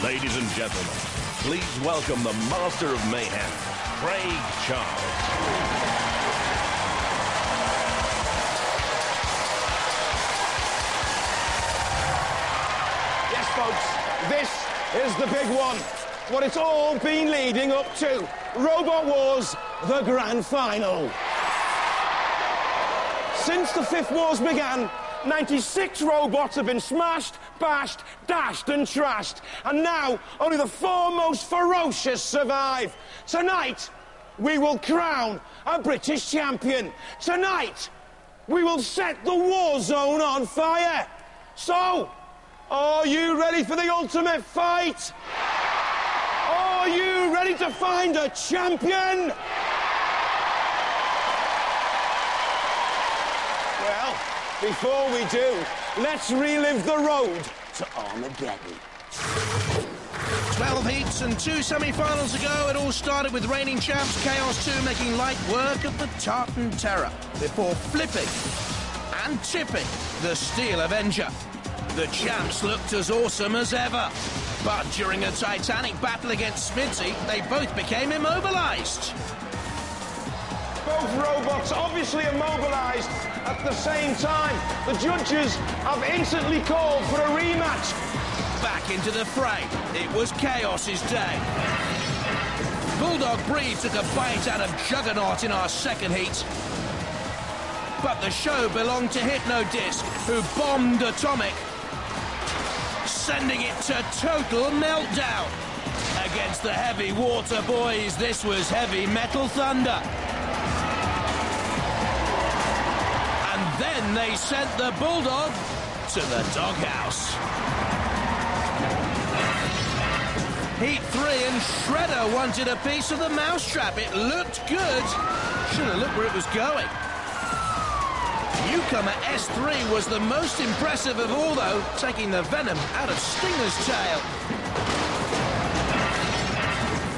Ladies and gentlemen, please welcome the Master of Mayhem, Craig Charles. Yes, folks, this is the big one. What it's all been leading up to. Robot Wars, the grand final. Since the Fifth Wars began, 96 robots have been smashed, bashed, dashed and trashed. And now, only the 4 most ferocious survive. Tonight, we will crown a British champion. Tonight, we will set the war zone on fire. So, are you ready for the ultimate fight? Are you ready to find a champion? Well, before we do, let's relive the road to Armageddon. 12 heats and 2 semi-finals ago, it all started with reigning champs Chaos 2 making light work of the Tartan Terror before flipping and tipping the Steel Avenger. The champs looked as awesome as ever, but during a titanic battle against Smithy, they both became immobilized. Both robots obviously immobilized at the same time. The judges have instantly called for a rematch. Back into the fray, it was Chaos's day. Bulldog Breed took a bite out of Juggernaut in our second heat. But the show belonged to Hypno-disc, who bombed Atomic, sending it to total meltdown. Against the heavy water boys, this was heavy metal thunder. And then they sent the Bulldog to the doghouse. Heat 3 and Shredder wanted a piece of the mousetrap. It looked good. Should have looked where it was going. Newcomer S3 was the most impressive of all, though, taking the venom out of Stinger's tail.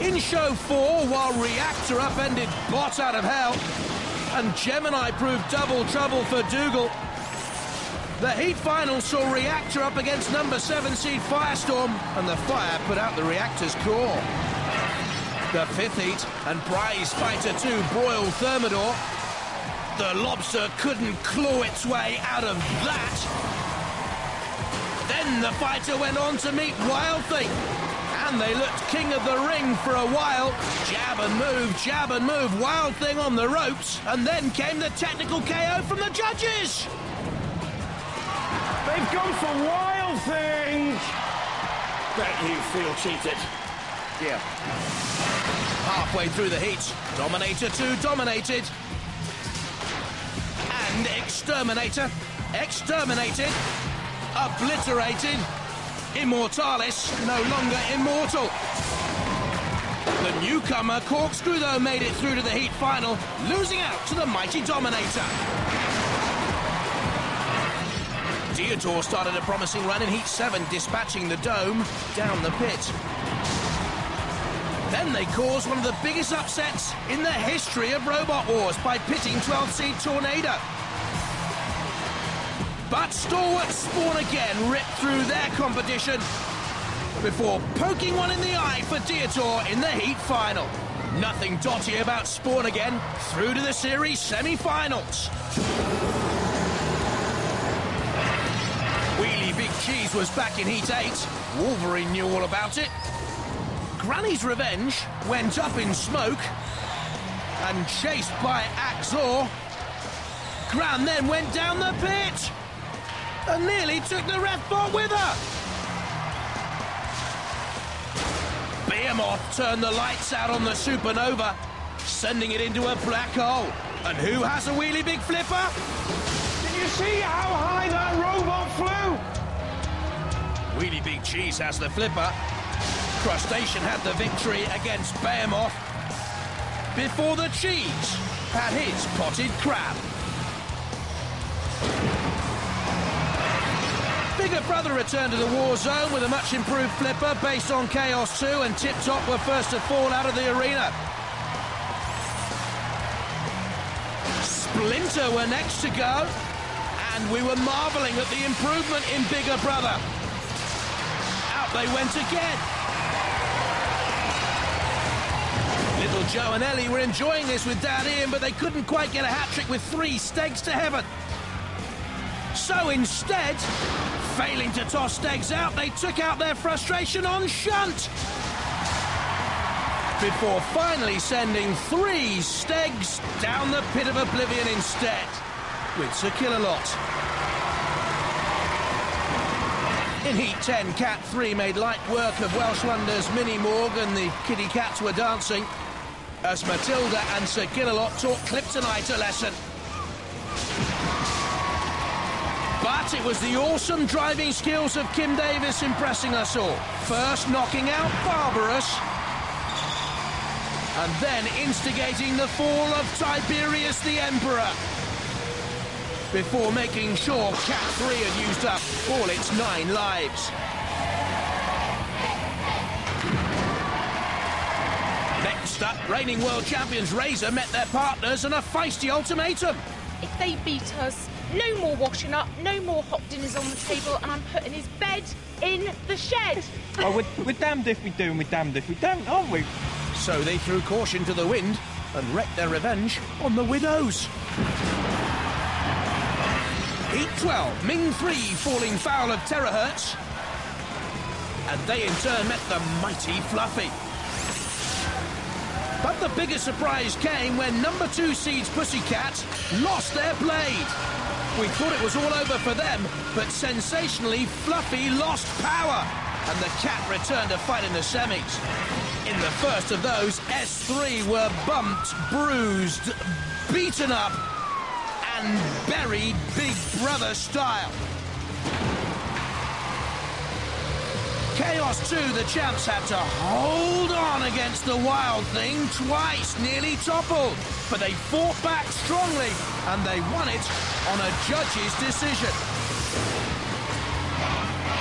In Show 4, while Reactor upended Bot out of hell, and Gemini proved double trouble for Dougal, the heat final saw Reactor up against number 7 seed Firestorm, and the fire put out the Reactor's core. The 5th heat, and Prize Fighter 2 broiled Thermidor. The Lobster couldn't claw its way out of that. Then the fighter went on to meet Wild Thing, and they looked king of the ring for a while. Jab and move, Wild Thing on the ropes, and then came the technical KO from the judges. They've gone for Wild Thing. Bet you feel cheated. Yeah. Halfway through the heat, Dominator 2 dominated. And Exterminator, exterminated, obliterated, Immortalis, no longer immortal. The newcomer Corkscrew, though, made it through to the heat final, losing out to the mighty Dominator. Dietor started a promising run in Heat 7, dispatching the Dome down the pit. Then they caused one of the biggest upsets in the history of Robot Wars by pitting 12-seed Tornado. But stalwart Spawn again ripped through their competition before poking one in the eye for Dietor in the heat final. Nothing dotty about Spawn again, through to the series semi-finals. Wheelie Big Cheese was back in Heat 8. Wolverine knew all about it. Granny's Revenge went up in smoke and chased by Axor. Gran then went down the pit and nearly took the ref bot with her. Behemoth turned the lights out on the Supernova, sending it into a black hole. And who has a wheelie big flipper? Did you see how high that robot flew? Wheelie Big Cheese has the flipper. Crustacean had the victory against Behemoth before the Cheese had his potted crab. Bigger Brother returned to the war zone with a much improved flipper based on Chaos 2, and Tip Top were first to fall out of the arena. Splinter were next to go, and we were marvelling at the improvement in Bigger Brother. up they went again. Little Joe and Ellie were enjoying this with Dad Ian, but they couldn't quite get a hat-trick with 3 stegs to heaven. So instead, failing to toss stegs out, they took out their frustration on shunt, before finally sending 3 stegs down the pit of oblivion instead, with Sir Killalot. In Heat 10, Cat 3 made light work of Welsh wonders Minnie Morg, and the kitty cats were dancing, as Matilda and Sir Killalot taught Kryptonite a lesson. But it was the awesome driving skills of Kim Davis impressing us all. First knocking out Barbarous, and then instigating the fall of Tiberius the Emperor, before making sure Cat 3 had used up all its 9 lives. Next up, reigning world champions Razer met their partners on a feisty ultimatum. If they beat us, no more washing up, no more hot dinners on the table, and I'm putting his bed in the shed. Oh, we're damned if we do and we're damned if we don't, aren't we? So they threw caution to the wind and wreaked their revenge on the widows. Heat 12, Ming 3 falling foul of Terahertz, and they in turn met the mighty Fluffy. But the biggest surprise came when number 2 seeds Pussycat lost their blade. We thought it was all over for them, but sensationally Fluffy lost power, and the cat returned to fight in the semis. In the first of those, S3 were bumped, bruised, beaten up, and buried Big Brother style. Chaos 2, the champs had to hold on against the Wild Thing twice, nearly toppled. But they fought back strongly, and they won it on a judge's decision.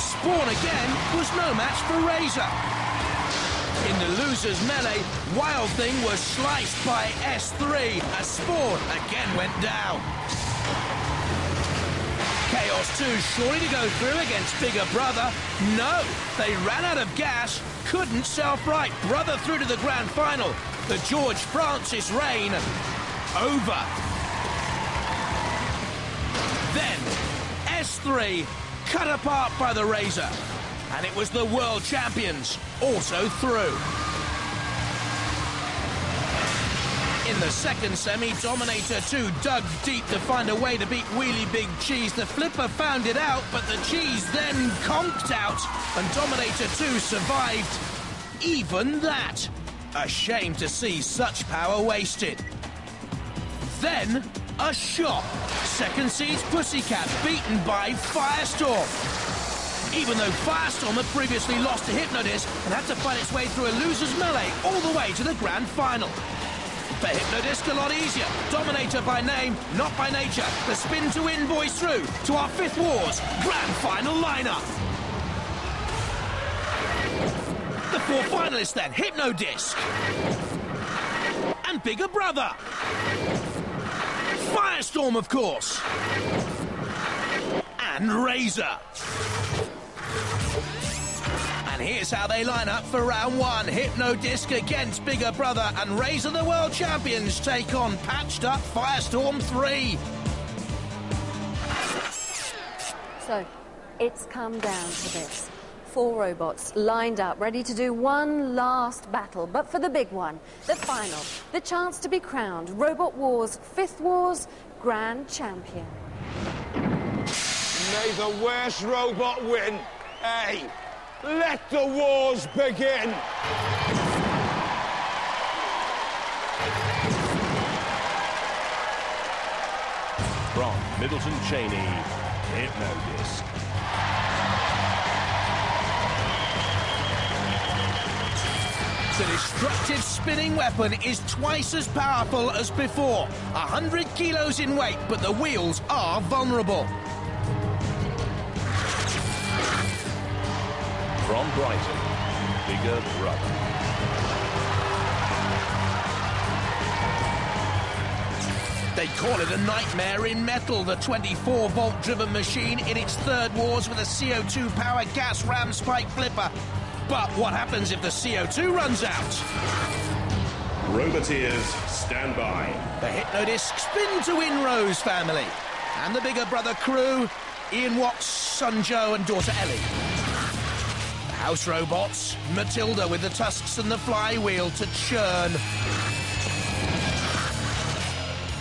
Spawn again was no match for Razer. In the losers melee, Wild Thing was sliced by S3 as Spawn again went down. Chaos 2 surely to go through against Bigger Brother. No, they ran out of gas, couldn't self-right. Brother through to the grand final. The George Francis reign over. Then S3 cut apart by the Razer, and it was the world champions also through. In the second semi, Dominator 2 dug deep to find a way to beat Wheelie Big Cheese. The Flipper found it out, but the Cheese then conked out, and Dominator 2 survived even that. A shame to see such power wasted. Then, a shock. Second seed's Pussycat beaten by Firestorm. Even though Firestorm had previously lost to Hypno-disc and had to fight its way through a loser's melee all the way to the grand final. For Hypno-disc, a lot easier. Dominator by name, not by nature. The spin to win boys through to our 5th Wars grand final lineup. The 4 finalists then, Hypno-disc and Bigger Brother. Firestorm, of course. And Razer. And here's how they line up for round 1. Hypno-disc against Bigger Brother, and Razer, the world champions, take on patched up Firestorm 3. So, it's come down to this. 4 robots lined up, ready to do one last battle. But for the big one, the final, the chance to be crowned Robot Wars 5th Wars Grand Champion. May the worst robot win. Hey, let the wars begin. From Middleton Cheney, Hypno-disc. The destructive spinning weapon is twice as powerful as before. 100 kilos in weight, but the wheels are vulnerable. From Brighton, Bigger Brother. They call it a nightmare in metal, the 24-volt driven machine in its third wars with a CO2-powered gas ram spike flipper. But what happens if the CO2 runs out? Roboteers, stand by. The Hypno-disc spin to win Rose family. And the bigger brother crew, Ian Watts, son Joe and daughter Ellie. The house robots, Matilda with the tusks and the flywheel to churn.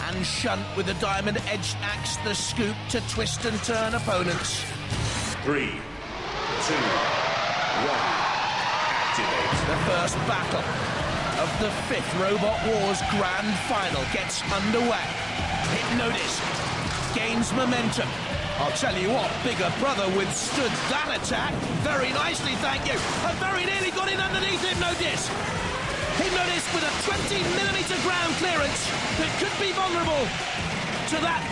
And Shunt with the diamond-edged axe, the scoop to twist and turn opponents. 3, 2, 1, activate. The first battle of the 5th Robot Wars Grand Final gets underway. Hypno-disc gains momentum. I'll tell you what, bigger brother withstood that attack very nicely, thank you. And very nearly got in underneath Hypno-disc. Hypno-disc with a 20mm ground clearance that could be vulnerable to that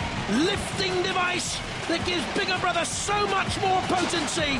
lifting device that gives bigger brother so much more potency.